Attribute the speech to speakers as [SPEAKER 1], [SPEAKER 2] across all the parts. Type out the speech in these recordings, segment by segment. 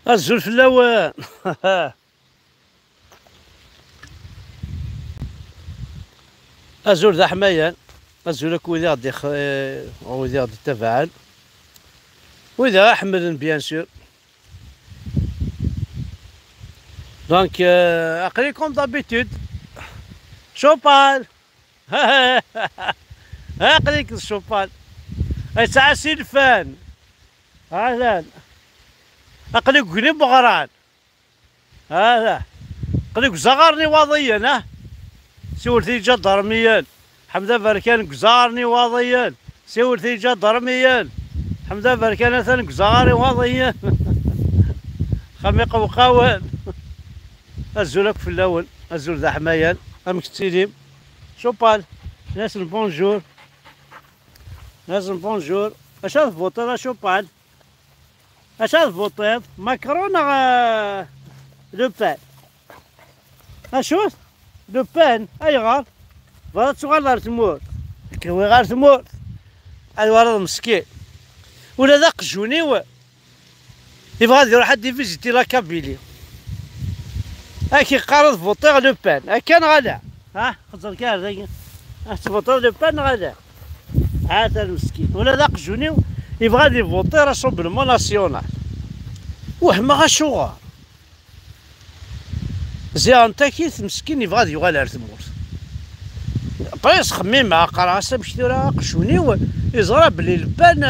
[SPEAKER 1] الزول في اللوان. الزول ذا حمايان، الزول وإذا غادي وإذا غادي تفاعل وإذا حمل بيان سور. دونك عقلي كوم دابيتود شوبال. عقليك الشوبال ساعة سيلفان. اهلا عقليك قليب بغران. هذا عقليك زغرني وضيا. سولتي جا ضرميان حمدا بركان قزارني وضيا. سولتي جا ضرميان حمدا بركان ثان قزاري وضيا. خميق وقاوان. الزولك في الاول الزول ذا حمايان امكتيليم شوبال. ناس البونجور ناس البونجور. اش تفوطيض شوبال؟ اش تفوطيض ماكرونه لو بان؟ اشوف لو بان ايغار فهاد تغال غير تموت كوي غير تموت. هاد ولد مسكين ولا ذا قجوني يبغى يروح حد يفيزيتي لا كابيلي هاكي قارض فوطيغ لو بان هاكا غادا. ها خزر كاع تفوطيغ لو بان غادا. عاد المسكين ولا ذا قجوني يبغى يفوطي راسومبلمون ناسيونال وهما غاشوغا زيان تاكيت مسكين يبغى يوغال على تمورت. بريس خميم مع قراصه باش ديرها قشوني يزرى بلي البان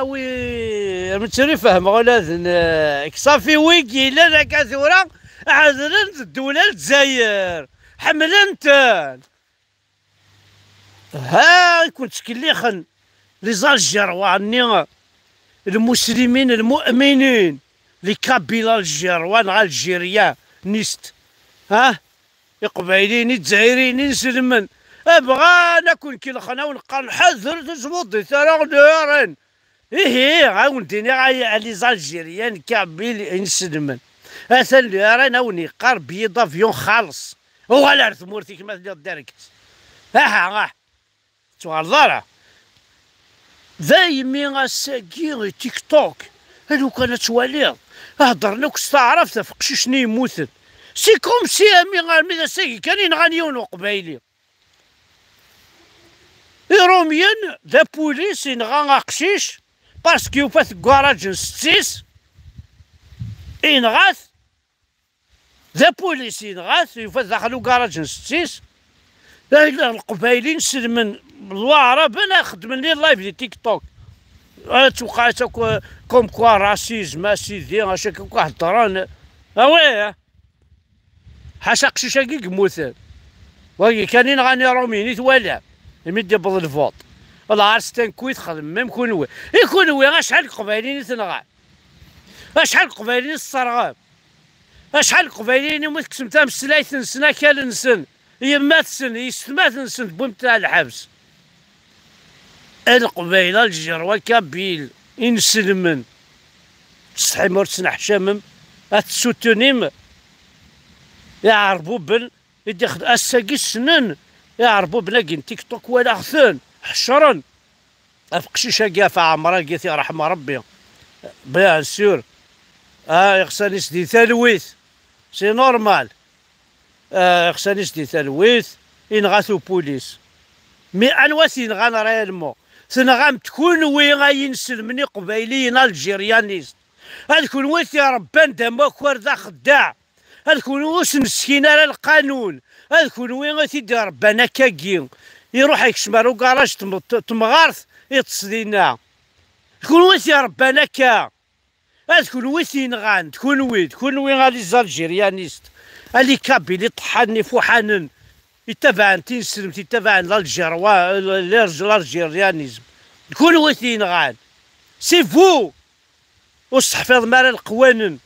[SPEAKER 1] وي متري فهم ولاد صافي ويكي لا كثورة عذرن الدولة الجزائر حملنت. ها كنت كليخن لي زالجيرواني المسلمين المؤمنين لي كابيلا الجيروان الجيريان نيست. ها القبايليين الجزائريين نسلمن ابغى نكون كيلخنا ونقال حذر تزبط ثرى دارن. ايه عاوديني غاي لي زالجيريان كابيل نسلمن اثن دارن او نقار بيض افيون خالص وغالا ثمورتي كما داركت. ها توغالضارة دايمي غاساكي تيك توك هادو كانت تواليض هضرنا كستعرفت فقشيشني يموتن سي كوم سي امي غالمي ساكي كانين غانيون قبايلي روميان دا بوليس ينغا قشيش باسكو يوفات كواراج ستيس ينغاث دا بوليس ينغاث يوفات داخلو كراج ستيس. القبايلين سلمن الواعرة انا خدمن لي اللايف دي تيك توك توقع كوم كوا راسيزم سيدي هاشا كوا هضران اواه حاشا قشيشا كي كموثان وي كانين غاني روميني توالع يمد يبض الفوط والله عرستان كويت خدم ميم كونوي يكونوي شحال قبايلين تنغا شحال قبايلين الصرغاب شحال قبايلين موت كسمتها مسلايث نسنا كال نسن يمات سن يستمات نسن بوم تاع الحبس. القبيله الجروه كابيل ينسلمن صحي مرسنا حشامم اتسوتونيم يعربو بن يدخل اساكي السنن يعربو بلاكين تيك توك ولا خثان حشرن افقشيشا كافا عمرا قيتي رحمه ربي بيان سور. يخصني سدي ثالويث سي نورمال. خصني سدي ثالويث ينغاثو بوليس مي انواس ينغان ريالمون سنغام تكون وي غاينسلمني قبايليين الجيريانيست هتكون ويث يا ربان دماك وردا خداع هتكون وس مسكين على القانون هتكون وي غتيدي ربانا كاكين يروح يكشمارو كراج تمغارث يتصدينا تكون ويث يا ربانا كا هتكون ويث ينغان تكون وي غادي الجيريانيست اللي كابيلي طحاني فوحانن يتبعن تنسلم تتبعن للجروة الجيريانيزم تكون وثين غان سي فو وستحفظ مال القوانين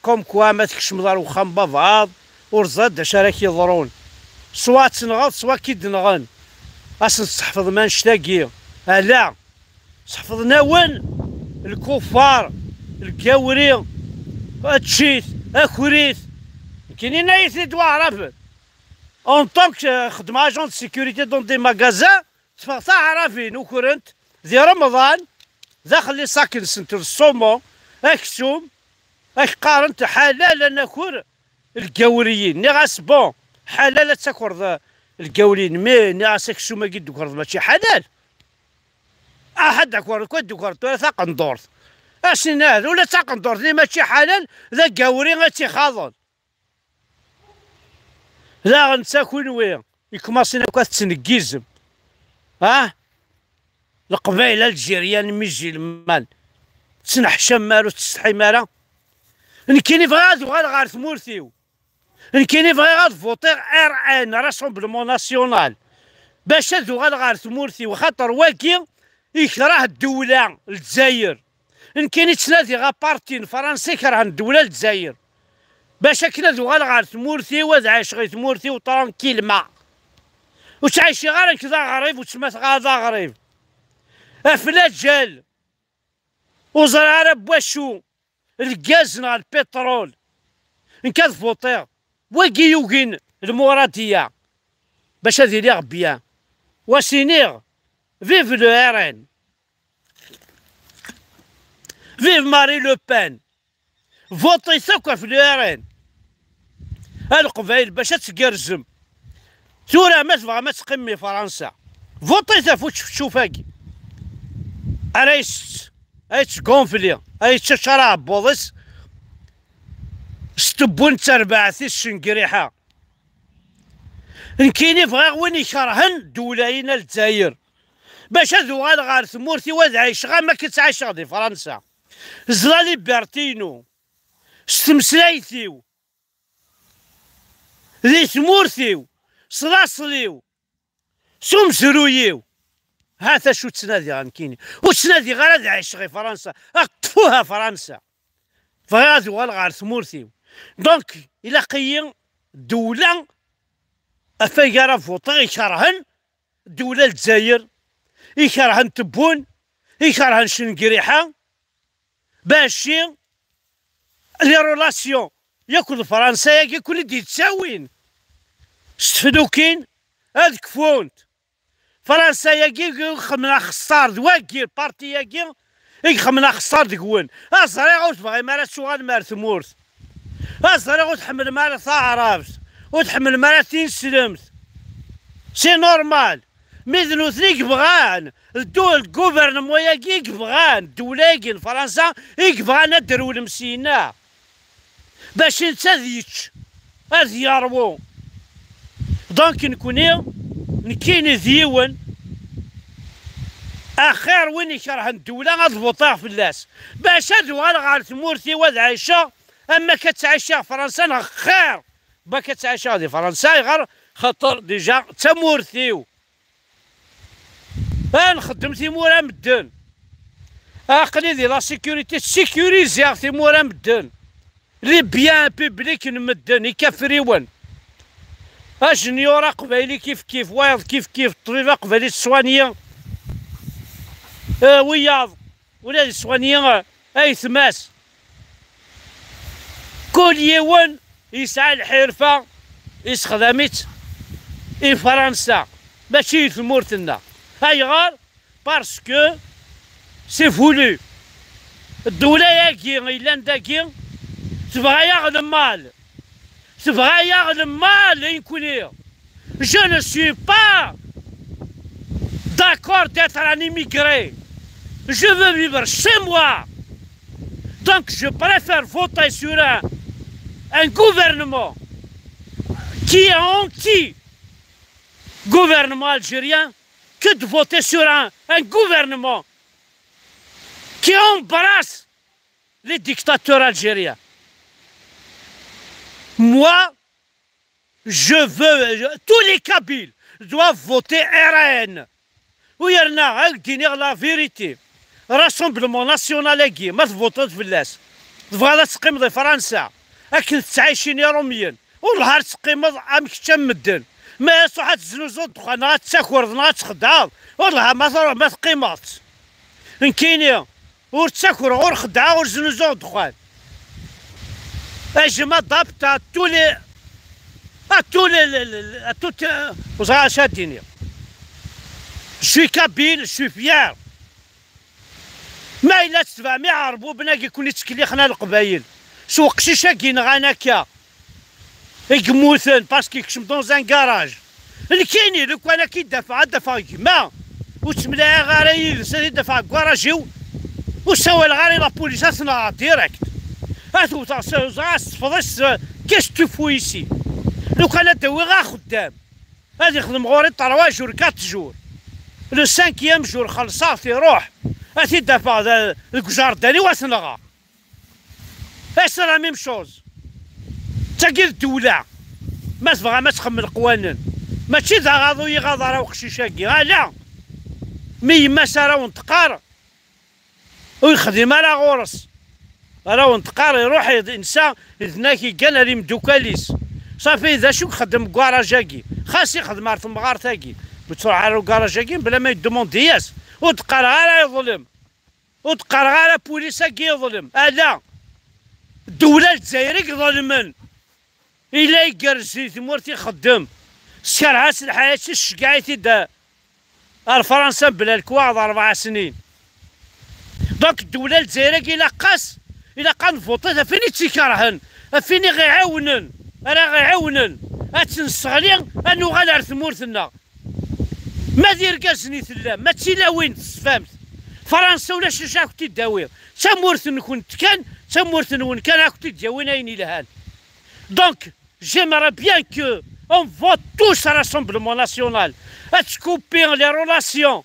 [SPEAKER 1] كوم كوا ما تكشم دار وخام بفعض ورزاد عشا راك يضرون سوا تنغض سوا كيدنغن اصلا تحفظ ما نشتاقي. لا تحفظ ناون الكفار الكاوري التشيت اكوريث كاينين نايث دوا عرفت اون طونك خدم اجون دو سيكوريتي دون دي ماغازان تفغتا عرفين وكرنت ذي رمضان داخل اللي ساكن سنتر الصومو اكسوم اك قارنت حلال ناكل القاوريين ني غاس بون حلال تاكل القاوريين مي ني غاس اكسوم كي دوكر ماشي حلال احد داكور كو دوكر ثلاثه قندورت اشني هذا ولا تا قندورت اللي ماشي حلال ذا قاوري غاتي خاضن لا غنتاكل وين يكماسينا كتنكيزم القبائل الجيريان ميجي المال تنحشم مالو تستحي مالا نكيني بغا غاد ثمورتيو نكيني بغا غاد فوطيغ ار ان راسومبلمون ناسيونال باش هادو غاد ثمورتيو خاطر واكي يكره الدولة الجزائر نكيني تنادي غا بارتين فرنسي كره الدولة الجزائر باش كنا ذو غاد ثمورتيو واد عايش غير ثمورتيو طرانكيل ما وتعيشي غير كذا غريب وتسمى غادا غريب افلات جال وزرع بواشو الغاز نا البترول ان كان فوطير واكي يوكين المرادية باش هذي لي غبيان وسينيغ فيف لو ار ان فيف ماري لو بان فوطي ثقة في لو ار ان القبائل باش تقرزم ثورة ما تبغى ما تقمي فرنسا فوطي ثافوت شوفاكي أريست أيتش كونفلي أيتش شراب بوضس ستبون تربعثي الشنقريحة نكيني بغا وين يكرهن دولاينا الجزائر باش هادو غاد ثمورتي واد عايش غا ما كتعيش غادي فرنسا زلالي بارتينو ستمسلايثيو ذي ثمورتيو صلاصليو سمسرويو هذا شو تنادي غنكيني وتنادي غير عايش غير فرنسا اقطفوها فرنسا فغادو غير ثمورتيو دونك الى قيم دولة افيرا فوطي يكرهن الدولة الجزائر يكرهن تبون يكرهن شنقريحة باشي لي رولاسيون ياكل فرنسا ياكل دي تساوين استفدو كين هاد كفونت فرنسا ياكي خمنا خسار دواكي البارتي ياكي يخمنا خسار دكوين أصري غوت بغي مالا سوغان مال ثمورت أصري غوت تحمل مالا ثعرفت وتحمل مالا تنسلمت سي نورمال ميدنو ثنيك بغان الدول الكوفرنمون ياكي بغان الدولة ياكي فرنسا يبغان ندرو المسينا باش نتذيتش هذ يروو دونك نكيني ديون اخر وين يكره الدولة غاد البطاق في اللاس باش هادو غاد ثمورتي واد عايشة اما كتعيشها فرنسا خير با كتعيشها هادي فرنسا غير خاطر ديجا تمورتيو نخدم تيمورا مدن اقلي دي لا سيكوريتي سيكوريزيغ تيمورا مدن لي بيان بوبليك نمدن يكفريون اجنيورا قبايلي كيف وايض كيف الطبيبه قبايلي السوانيه وياض ولا السوانيه اي ثماس كل يوم يسعى الحرفه يستخدمت فرنسا ماشي في مورتنا هاي غار باسكو سي فولو الدوله ياكي الا داكي تبغى يغنم مال تبغى يغنم مال يكون je ne suis pas d'accord d'être un immigré je veux vivre chez moi donc je préfère voter sur un gouvernement qui est anti gouvernement algérien que de voter sur un gouvernement qui embrasse les dictateurs algériens. Moi, je veux, tous les Kabyles doivent voter RN. Oui, il y a dire la vérité. Rassemblement national يجي ما تفوتوش في الناس. تبغى تقيم في فرنسا. أكل تعيشين يوميا. والنهار تقيم عمك تمدن. ما يصح تزنوزو الدخان غا تسكر غا تخدع. والله ما تقيمات. إن كاين ور تسكر ور خدعة ور زنوزو الدخان. اجمع ضبط à tous vous avez شاديني. Je suis kabyle, je suis fier. ما إلا تتبع ما يعربو بناك يكون يتكليخنا القبايل سوق قشيشة كينغانا كا يقموثن باسكو يكشم دون زان كراج اللي كاينين لو كان كيدافع دافع كيما وتملا غاري يدافع كراجيو وسوى الغاري لا بوليس اصلا ديريكت هاتو تفضيس كاش تفو يسي لو كان داوي غا خدام هادي يخدم غوري 3 جور 4 جور لو 5 جور خلصا في روح هاتي دافع الكجار داني واسنغا اش لا ميم شوز تاكي الدولة ما تبغى ما تخمم القوانين ماشي ذا غاضو يغاض راه وقشيشاكي لا مي ما سارا ونتقار ويخدم على غورس راه ونتقار يروح الانسان اذناكي كان لي مدوكاليس صافي اذا شو خدم كواراجاكي خاص يخدم على مغارتاكي بتروح على كواراجاكي بلا ما يدوموندياس وتقار غير يظلم وتقار غير بوليساكي يظلم لا الدولة الجزائرية ظلمن إلا يقرسي ثمورت يخدم سكرعاس الحياة الشقايتي دا الفرنسا بلا الكواض 4 سنين دونك الدولة الجزائرية إلا قاس إلا قان فوطيتها فين تيكرهن فين غيعاونن راه غيعاونن اتنستغلي انو غالع ثمورتنا ما دير كازني ثلا ما تيلاوين فهمت فرنسا ولا شاشا كنتي داوي تمورثن كنت كان تمورثن وين كان كنتي داوين اين لهان دونك j'aimerais bien que on vote tous à l'Assemblée nationale à te couper les relations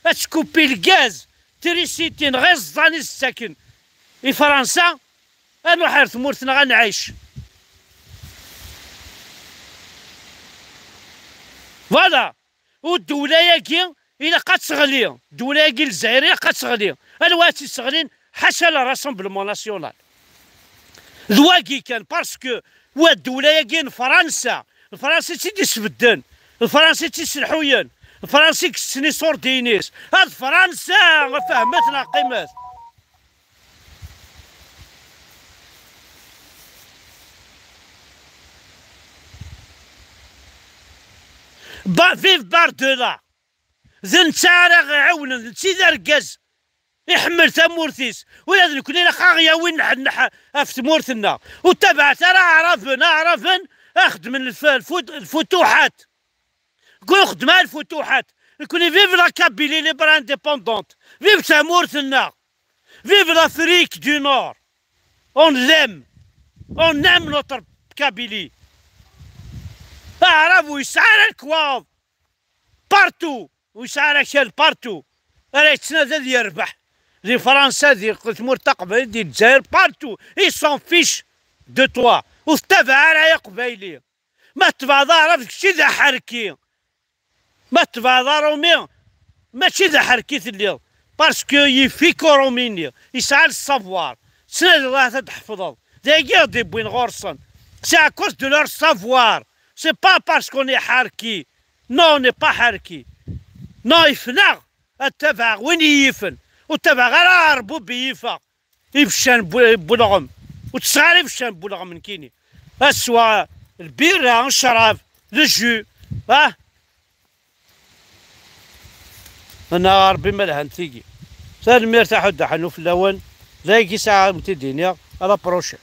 [SPEAKER 1] à te couper le gaz تريسيتي نغيز ظاني الساكن في فرنسا انو حار ثمورتنا غنعيش فوالا والدولة ياكي إلا قد تغلي الدولة ياكي الجزائرية قد تغلي الواتي تغلين حاشا لا راسمبلمون ناسيونال ذواكي كان باسكو والدولة ياكي فرنسا الفرنسي تيدي سبدن الفرنسي تيسلحوين الفرنسي كسني صور دينيس هاد فرنسا ما فهمتنا قيمات فيف باردولا ذنتا راه غيعاون نتي ذا ركاز يحمل تمورتيس ولازم كل الا خاغيا وين في تمورتنا وتبعت راه عرفن اخذ من الفتوحات قول خدم الفتوحات نكون فيف لا كابيلي ليبر انديبوندونت فيف تمورتنا فيف لافريك دو نور اون ليم نوتر كابيلي اعرف ويسعى الكواض بارتو ويسعى شال بارتو راه يتسنى ذي يربح دي فرنسا دي مرتقبه دي الجزائر بارتو اي سون فيش دو توا وتبع راه قبايلي ما تبع عرفت شي ذا حركي ما تبع رومي ماشي ذا حركيت اللي باسكو يفيكو روميني يسعى السافوار سنة الله تحفظه داير دي بوين غورسون سي ا كوز دو لور سافوار سي با باسكو ني حركي نو ني با حركي نو يفنغ التبع وين يفن وتبع غير عربو بيفا يفشان بولغم وتسالي فشان بولغم من كيني اسوا البيرة الشراب الجو انا ربي مالها نتيجي سالم يرتاحوا الدحنو في اللون زي كي ساعة متدينيا على بروشي